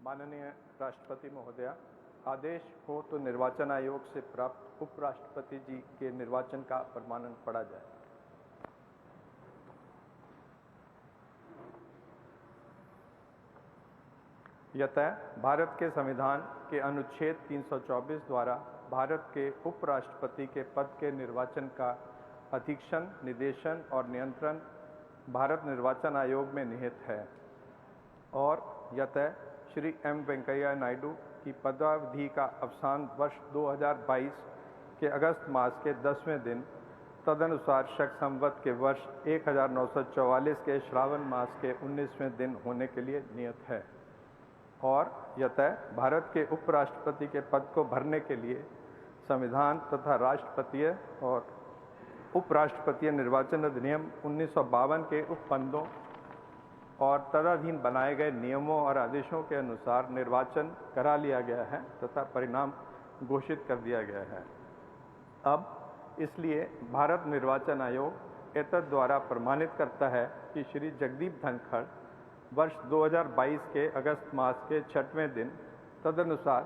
माननीय राष्ट्रपति महोदया, आदेश हो तो निर्वाचन आयोग से प्राप्त उपराष्ट्रपति जी के निर्वाचन का प्रमाणन पढ़ा जाए। यतः भारत के संविधान के अनुच्छेद 324 द्वारा भारत के उपराष्ट्रपति के पद के निर्वाचन का अधीक्षण, निर्देशन और नियंत्रण भारत निर्वाचन आयोग में निहित है और यतः श्री एम वेंकैया नायडू की पदावधि का अवसान वर्ष 2022 के अगस्त मास के 10वें दिन तदनुसार शक संवत के वर्ष 1944 के श्रावण मास के 19वें दिन होने के लिए नियत है और यतः भारत के उपराष्ट्रपति के पद को भरने के लिए संविधान तथा राष्ट्रपतीय और उपराष्ट्रपतीय निर्वाचन अधिनियम 1952 के उपबंधों और तदधीन बनाए गए नियमों और आदेशों के अनुसार निर्वाचन करा लिया गया है तथा परिणाम घोषित कर दिया गया है। अब इसलिए भारत निर्वाचन आयोग एतद द्वारा प्रमाणित करता है कि श्री जगदीप धनखड़ वर्ष 2022 के अगस्त मास के 6वें दिन तदनुसार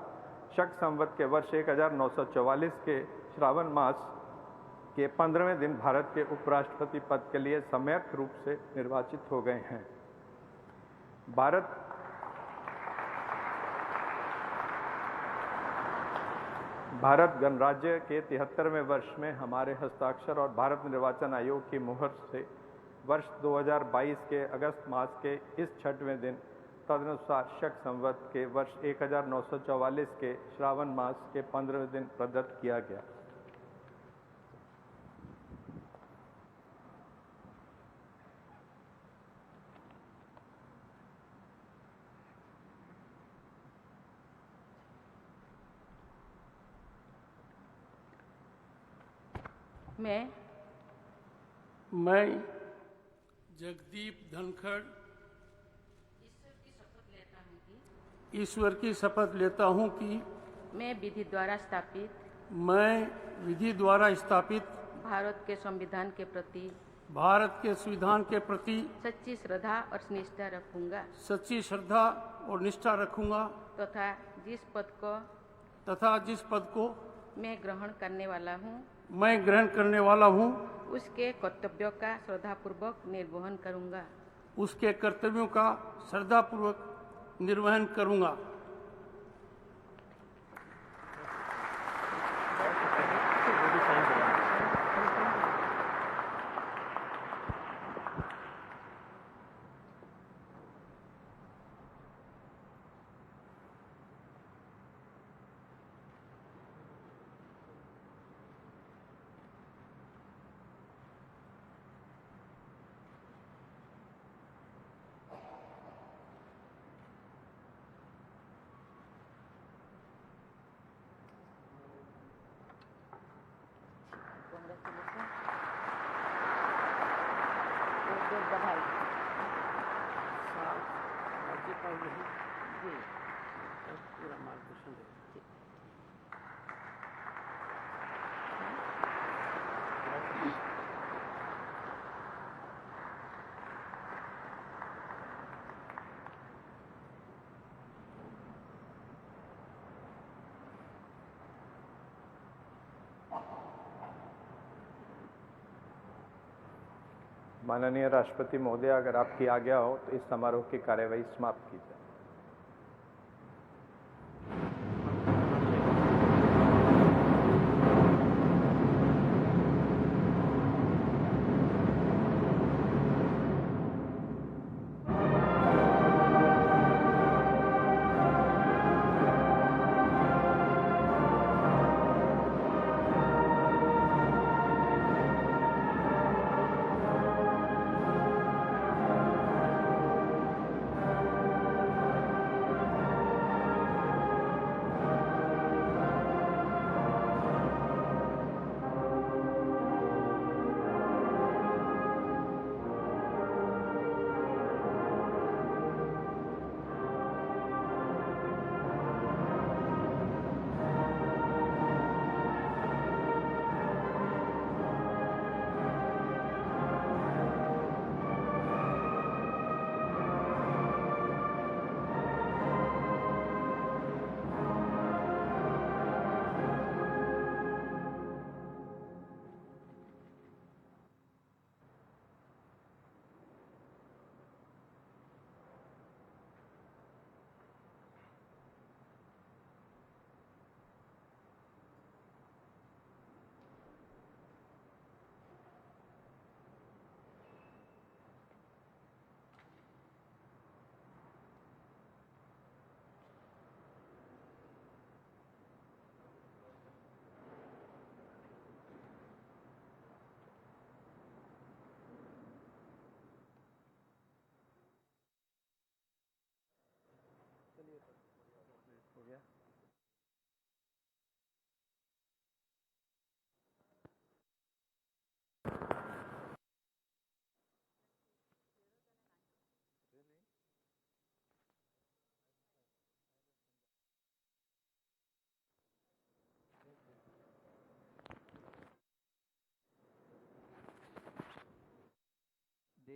शक संवत के वर्ष 1944 के श्रावण मास के 15वें दिन भारत के उपराष्ट्रपति पद के लिए सम्यक रूप से निर्वाचित हो गए हैं। भारत गणराज्य के 73वें वर्ष में हमारे हस्ताक्षर और भारत निर्वाचन आयोग की मुहर से वर्ष 2022 के अगस्त मास के इस 6वें दिन तदनुसार शक संवत के वर्ष 1944 के श्रावण मास के 15वें दिन प्रदत्त किया गया। मैं जगदीप धनखड़ ईश्वर की शपथ लेता हूँ कि मैं विधि द्वारा स्थापित भारत के संविधान के प्रति सच्ची श्रद्धा और निष्ठा रखूंगा तथा जिस पद को मैं ग्रहण करने वाला हूँ उसके कर्तव्यों का श्रद्धापूर्वक निर्वहन करूंगा। पूरा मार्गदर्शन माननीय राष्ट्रपति महोदय, अगर आपकी आज्ञा हो तो इस समारोह की कार्यवाही समाप्त की जाए।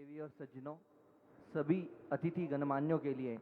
देवी और सज्जनों, सभी अतिथि गणमान्यों के लिए